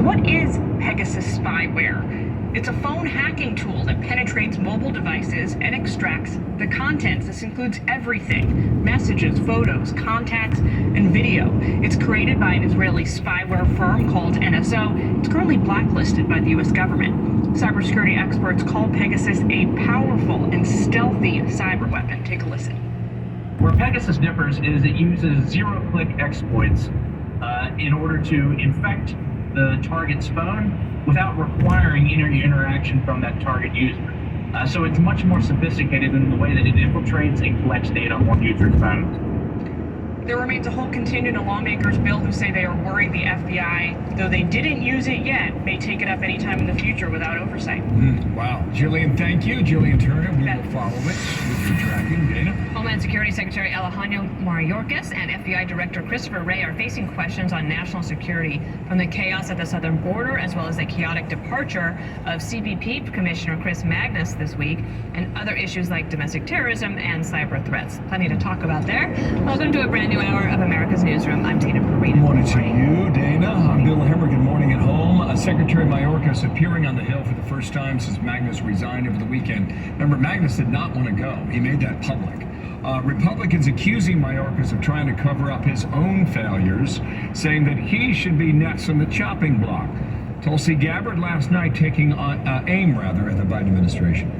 what is Pegasus spyware? It's a phone hacking tool that penetrates mobile devices and extracts the contents. This includes everything: messages, photos, contacts, and video. It's created by an Israeli spyware firm called NSO. It's currently blacklisted by the U.S. government. Cybersecurity experts call Pegasus a powerful and stealthy cyber weapon. Take a listen. Where Pegasus differs is it uses zero-click exploits in order to infect the target's phone without requiring any interaction from that target user. So it's much more sophisticated in the way that it infiltrates and collects data on users' phones. There remains a whole contingent of lawmakers, Bill, who say they are worried the FBI, though they didn't use it yet, may take it up anytime in the future without oversight. Wow. Jillian, thank you. Jillian Turner, we will follow it with your tracking. Dana? Homeland Security Secretary Alejandro Mayorkas and FBI Director Christopher Wray are facing questions on national security from the chaos at the southern border, as well as the chaotic departure of CBP Commissioner Chris Magnus this week, and other issues like domestic terrorism and cyber threats. Plenty to talk about there. Welcome to a brand new hour of America's Newsroom. I'm Dana Perina. Good morning to you, Dana. I'm Bill Hemmer. Good morning at home. Secretary Mayorkas appearing on the Hill for the first time since Magnus resigned over the weekend. Remember, Magnus did not want to go. He made that public. Republicans accusing Mayorkas of trying to cover up his own failures, saying that he should be next on the chopping block. Tulsi Gabbard last night taking aim at the Biden administration.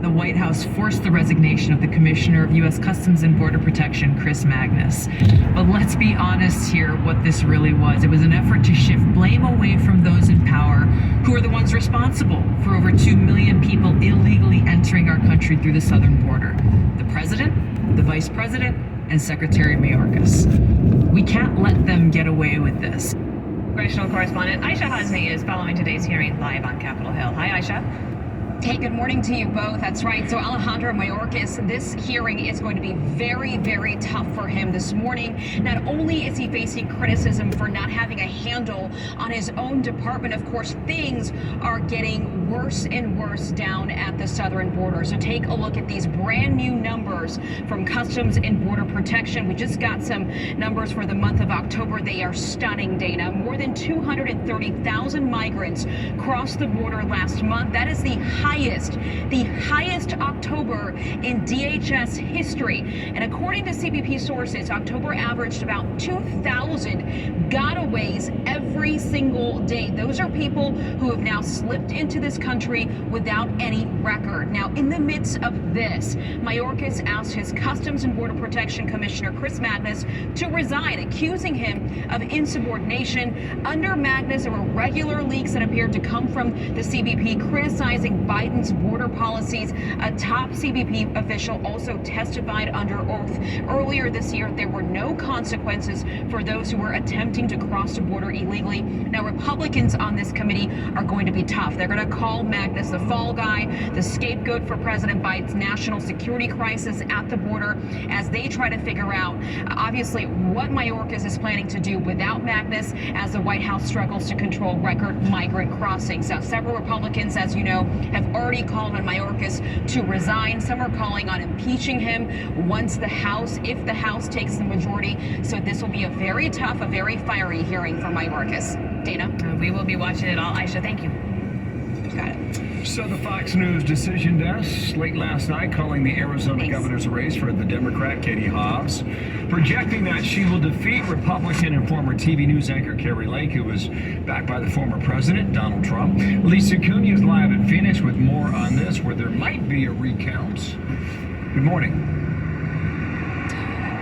The White House forced the resignation of the Commissioner of U.S. Customs and Border Protection, Chris Magnus. But let's be honest here, what this really was. It was an effort to shift blame away from those in power who are the ones responsible for over 2 million people illegally entering our country through the southern border. The President, the Vice President, and Secretary Mayorkas. We can't let them get away with this. Congressional correspondent Aisha Hasmi is following today's hearing live on Capitol Hill. Hi, Aisha. Hey, good morning to you both. That's right. So Alejandro Mayorkas, this hearing is going to be very, very tough for him this morning. Not only is he facing criticism for not having a handle on his own department, of course, things are getting worse and worse down at the southern border. So take a look at these brand new numbers from Customs and Border Protection. We just got some numbers for the month of October. They are stunning, Dana. More than 230,000 migrants crossed the border last month. That is the highest October in DHS history. And according to CBP sources, October averaged about 2,000 gotaways every single day. Those are people who have now slipped into this country without any record. Now, in the midst of this, Mayorkas asked his Customs and Border Protection Commissioner Chris Magnus to resign, accusing him of insubordination. Under Magnus, there were regular leaks that appeared to come from the CBP criticizing Biden's border policies. A top CBP official also testified under oath earlier this year. There were no consequences for those who were attempting to cross the border illegally. Now, Republicans on this committee are going to be tough. They're going to call Magnus the fall guy, the scapegoat for President Biden's national security crisis at the border, as they try to figure out, obviously, what Mayorkas is planning to do without Magnus as the White House struggles to control record migrant crossings. Now, several Republicans, as you know, have already called on Mayorkas to resign. Some are calling on impeaching him once if the House takes the majority. So this will be a very tough, a very fiery hearing for Mayorkas. Dana? We will be watching it all. Aisha, thank you. Got it. So the Fox News decision desk late last night calling the Arizona governor's race for the Democrat Katie Hobbs, projecting that she will defeat Republican and former TV news anchor Carrie Lake, who was backed by the former president, Donald Trump. Lisa Cunha is live in Phoenix with more on this, where there might be a recount. Good morning.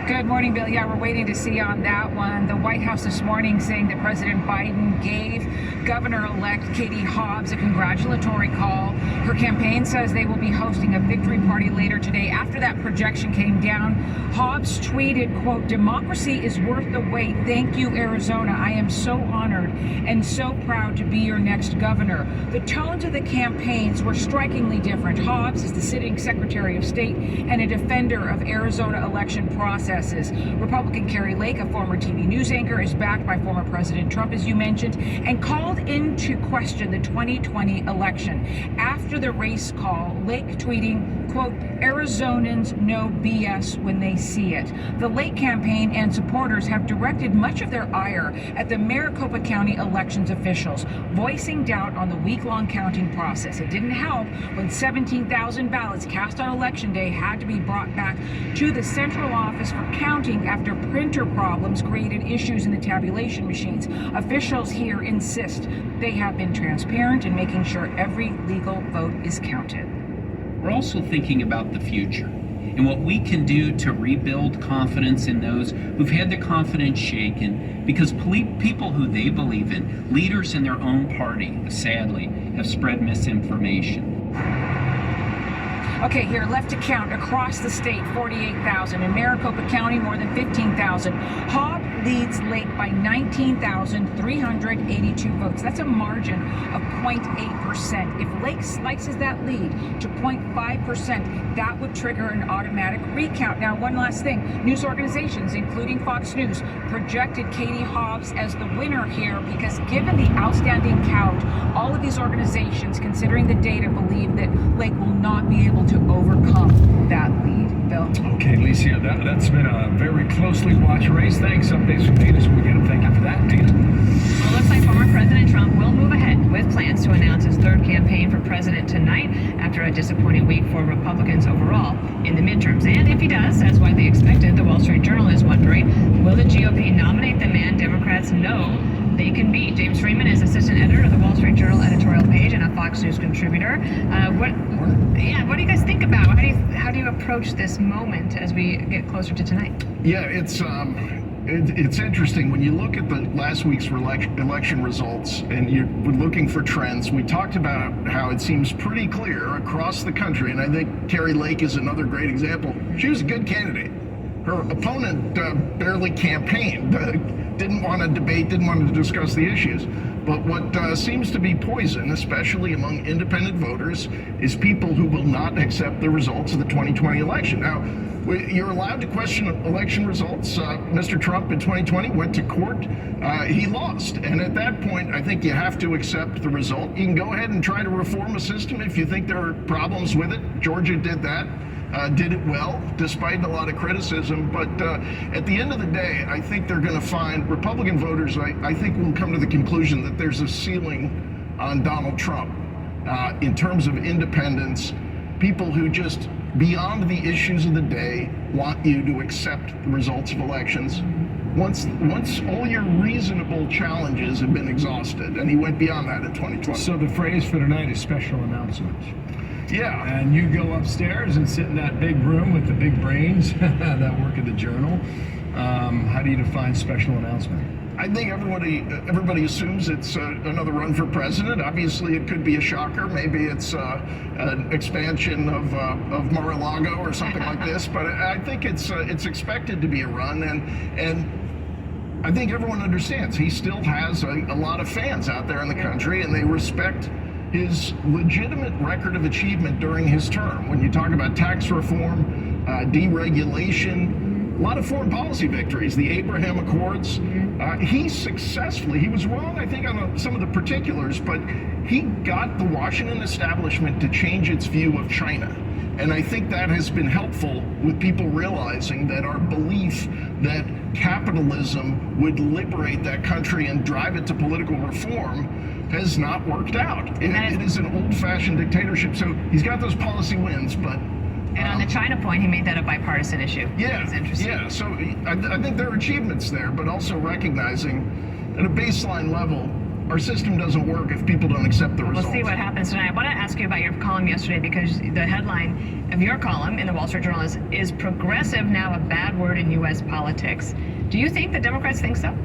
Good morning, Bill. Yeah, we're waiting to see on that one. The White House this morning saying that President Biden gave Governor-elect Katie Hobbs a congratulatory call. Her campaign says they will be hosting a victory party later today. After that projection came down, Hobbs tweeted, quote, "Democracy is worth the wait. Thank you, Arizona. I am so honored and so proud to be your next governor." The tones of the campaigns were strikingly different. Hobbs is the sitting Secretary of State and a defender of Arizona election process. processes. Republican Carrie Lake, a former TV news anchor, is backed by former President Trump, as you mentioned, and called into question the 2020 election. After the race call, Lake tweeting, quote, "Arizonans know BS when they see it." The Lake campaign and supporters have directed much of their ire at the Maricopa County elections officials, voicing doubt on the week-long counting process. It didn't help when 17,000 ballots cast on Election Day had to be brought back to the central office for counting after printer problems created issues in the tabulation machines. Officials here insist they have been transparent in making sure every legal vote is counted. We're also thinking about the future and what we can do to rebuild confidence in those who've had their confidence shaken because people who they believe in, leaders in their own party, sadly, have spread misinformation. Okay, here, left to count across the state, 48,000. In Maricopa County, more than 15,000. Hobb leads Lake by 19,382 votes. That's a margin of 0.8%. If Lake slices that lead to 0.5%, that would trigger an automatic recount. Now, one last thing. News organizations, including Fox News, projected Katie Hobbs as the winner here because given the outstanding count, all of these organizations, considering the data, believe that Lake will not be able to overcome that lead. Bill? Okay, Alicia, that's been a very closely watched race. Thanks. Updates from Dana as we get them. Thank you for that, Dana. Well, it looks like former President Trump will move ahead with plans to announce his third campaign for president tonight after a disappointing week for Republicans overall in the midterms. And if he does, as widely expected, the Wall Street Journal is wondering, will the GOP nominate the man Democrats know they can beat? James Freeman is assistant editor of the Wall Street Journal editorial page and a Fox News contributor. What do you guys think about? How do you approach this moment as we get closer to tonight? Yeah, it's interesting when you look at the last week's election results and you're looking for trends. We talked about how it seems pretty clear across the country, and I think Carrie Lake is another great example. She was a good candidate. Her opponent barely campaigned, didn't want to debate, didn't want to discuss the issues. But what seems to be poison, especially among independent voters, is people who will not accept the results of the 2020 election. Now, you're allowed to question election results. Mr. Trump in 2020 went to court. He lost. And at that point, I think you have to accept the result. You can go ahead and try to reform a system if you think there are problems with it. Georgia did that. Did it well, despite a lot of criticism. But at the end of the day, I think they're going to find Republican voters, I think, will come to the conclusion that there's a ceiling on Donald Trump in terms of independence. People who just, beyond the issues of the day, want you to accept the results of elections. Once all your reasonable challenges have been exhausted, and he went beyond that in 2020. So the phrase for tonight is special announcements. Yeah. And you go upstairs and sit in that big room with the big brains that work at the Journal. How do you define special announcement? I think everybody assumes it's another run for president. Obviously, it could be a shocker. Maybe it's an expansion of Mar-a-Lago or something like this. But I think it's expected to be a run, and I think everyone understands he still has a lot of fans out there in the country, and they respect his legitimate record of achievement during his term. When you talk about tax reform, deregulation, a lot of foreign policy victories, the Abraham Accords, he was wrong, I think, on some of the particulars, but he got the Washington establishment to change its view of China. And I think that has been helpful with people realizing that our belief that capitalism would liberate that country and drive it to political reform has not worked out. It is an old-fashioned dictatorship. So he's got those policy wins, but... And on the China point, he made that a bipartisan issue. Yeah, it's interesting. Yeah, so I think there are achievements there, but also recognizing at a baseline level, our system doesn't work if people don't accept the results. We'll see what happens tonight. I want to ask you about your column yesterday because the headline of your column in the Wall Street Journal is progressive now a bad word in U.S. politics. Do you think the Democrats think so?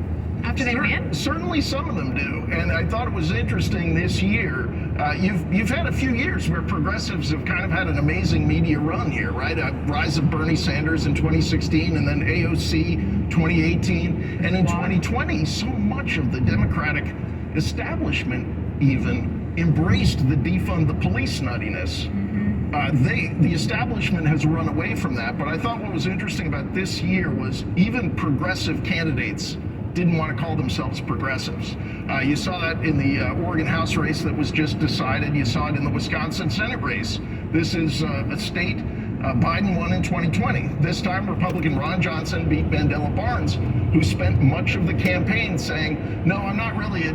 After they win? Certainly some of them do. And I thought it was interesting this year. You've had a few years where progressives have kind of had an amazing media run here, right? A rise of Bernie Sanders in 2016 and then AOC 2018. And in 2020, so much of the Democratic establishment even embraced the defund the police nuttiness. the establishment has run away from that. But I thought what was interesting about this year was even progressive candidates didn't want to call themselves progressives. You saw that in the Oregon House race that was just decided. You saw it in the Wisconsin Senate race. This is a state Biden won in 2020. This time, Republican Ron Johnson beat Mandela Barnes, who spent much of the campaign saying, no, I'm not really a